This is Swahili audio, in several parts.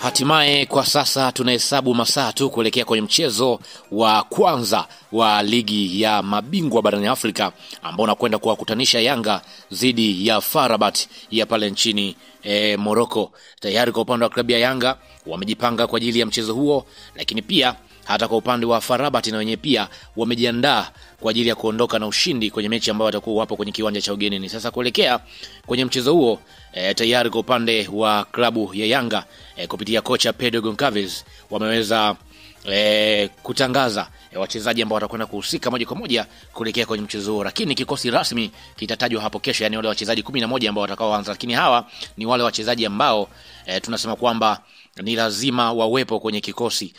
Hatimaye kwa sasa tunahesabu masaa tu kuelekea kwenye mchezo wa kwanza wa ligi ya mabingwa barani Afrika ambao unakwenda kuwakutanisha Yanga dhidi ya FAR Rabat ya pale nchini Morocco. Tayari kwa upande wa klabu ya Yanga wamejipanga kwa ajili ya mchezo huo, lakini pia hata kwa upande wa FAR Rabat na wenyewe pia wamejiandaa kwa ajili ya kuondoka na ushindi kwenye mechi ambayo watakuwa hapo kwenye kiwanja cha ugenini. Sasa kuelekea kwenye mchezo huo tayari kwa upande wa klabu ya Yanga kupitia kocha Pedro Goncalves wameweza kutangaza wachezaji ambao watakwenda kuhusika moja kwa moja kuelekea kwenye mchezo huo, lakini kikosi rasmi kitatajwa hapo kesho, yani wale wachezaji 11 ambao watakaoanza. Lakini hawa ni wale wachezaji ambao tunasema kwamba ni lazima wawepo kwenye kikosi,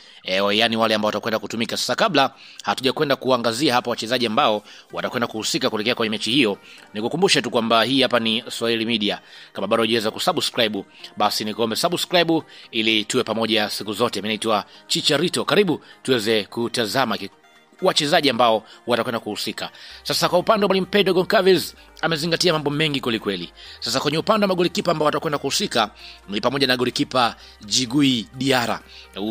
yani wale ambao watakwenda kutumika. Sasa kabla hatuja kwenda kuangazia hapa wachezaji ambao watakwenda kuhusika kuelekea kwenye mechi hiyo, nikukumbushe tu kwamba hii hapa ni Swahili Media. Kama bado hujaweza kusubscribe, basi nikuombe subscribe ili tuwe pamoja siku zote. Mimi naitwa Chicharito, karibu tuweze kutazama wachezaji ambao watakwenda kuhusika. Sasa kwa upande wa mwalimu Pedro Goncalves amezingatia mambo mengi kweli. Sasa kwenye upande wa magolikipa ambao watakwenda kuhusika ni pamoja na golikipa Djigui Diarra,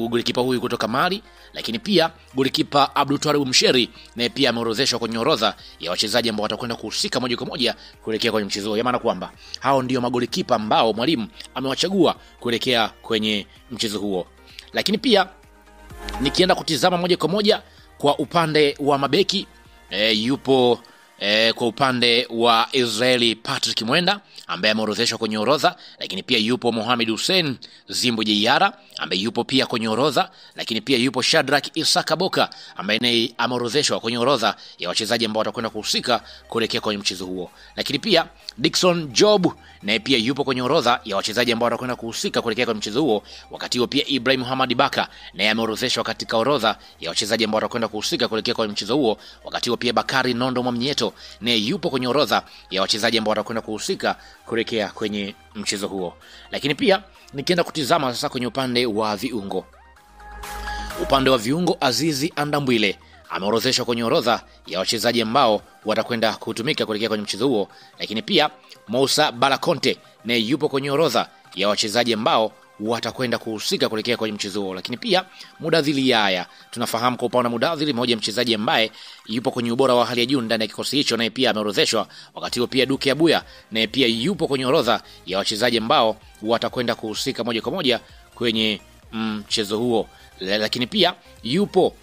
golikipa huyu kutoka Mali, lakini pia golikipa Abdou Twarib Msheri naye pia ameorodheshwa kwenye orodha ya wachezaji ambao watakwenda kuhusika moja kwa moja kuelekea kwenye mchezo huo. Maana kwamba hao ndio magolikipa ambao mwalimu amewachagua kuelekea kwenye mchezo huo. Lakini pia nikienda kutizama moja kwa moja kwa upande wa mabeki yupo kwa upande wa Israeli Patrick Mwenda ambaye ameorodheshwa kwenye orodha, lakini pia yupo Mohamed Hussein Zimbo Diarra ambaye yupo pia kwenye orodha, lakini pia yupo Shadrack Isaka Boka ambaye naye ameorodheshwa kwenye orodha ya wachezaji ambao watakwenda kuhusika kuelekea kwenye mchezo huo. Lakini pia Dickson Job naye pia yupo kwenye orodha ya wachezaji ambao watakwenda kuhusika kuelekea kwenye mchezo huo. Wakati huo pia Ibrahim Hamad Baka naye ameorodheshwa katika orodha ya wachezaji ambao watakwenda kuhusika kuelekea kwenye mchezo huo. Wakati huo pia Bakari Nondo Mwamnyeto naye yupo kwenye orodha ya wachezaji ambao watakwenda kuhusika kuelekea kwenye mchezo huo. Lakini pia nikienda kutizama sasa kwenye upande wa viungo. Upande wa viungo, Azizi Andambwile ameorodheshwa kwenye orodha ya wachezaji ambao watakwenda kutumika kuelekea kwenye mchezo huo. Lakini pia Moussa Balakonte naye yupo kwenye orodha ya wachezaji ambao watakwenda kuhusika kuelekea kwenye mchezo huo. Lakini pia Mudadhili Yaya, tunafahamu kwa upande wa Mudadhili mmoja mchezaji ambaye yupo kwenye ubora wa hali ya juu ndani ya kikosi hicho, naye pia ameorodheshwa. Wakati huo pia Duke Abuya naye pia yupo kwenye orodha ya wachezaji ambao watakwenda kuhusika moja kwa moja kwenye mchezo huo. Lakini pia yupo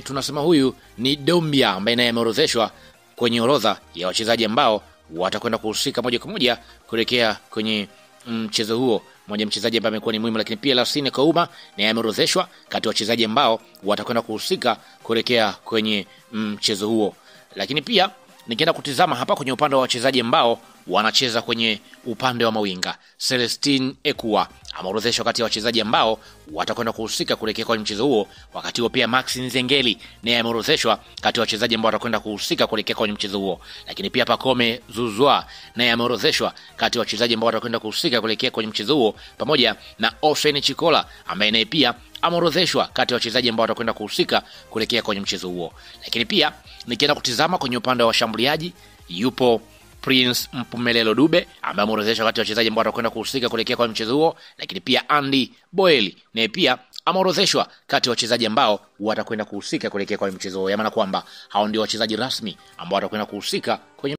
tunasema huyu ni Dombia ambaye naye ameorodheshwa kwenye orodha ya wachezaji ambao watakwenda kuhusika moja kwa moja kuelekea kwenye mchezo huo, mmoja mchezaji ambaye amekuwa ni muhimu. Lakini pia Lasine Kouma naye ameorodheshwa kati ya wachezaji ambao watakwenda kuhusika kuelekea kwenye mchezo huo. Lakini pia nikienda kutizama hapa kwenye upande wa wachezaji ambao wanacheza kwenye upande wa mawinga, Celestine Ekua ameorodheshwa kati ya wachezaji ambao watakwenda kuhusika kuelekea kwenye mchezo huo. Wakati huo pia Maxi Nzengeli naye ameorodheshwa kati ya wachezaji ambao watakwenda kuhusika kuelekea kwenye mchezo huo. Lakini pia Pacome Zouzoua naye ameorodheshwa kati ya wachezaji ambao watakwenda kuhusika kuelekea kwenye mchezo huo, pamoja na Ofen Chikola ambaye naye pia ameorodheshwa kati ya wachezaji ambao watakwenda kuhusika kuelekea kwenye mchezo huo. Lakini pia nikienda kutizama kwenye upande wa washambuliaji, yupo Prince Mpumelelo Dube ambaye ameorodheshwa kati ya wachezaji ambao watakwenda kuhusika kuelekea kwa mchezo huo. Lakini pia Andy Boeli naye pia ameorodheshwa kati ya wachezaji ambao watakwenda kuhusika kuelekea kwa mchezo huo. Maana kwamba hao ndio wachezaji rasmi ambao watakwenda kuhusika kwenye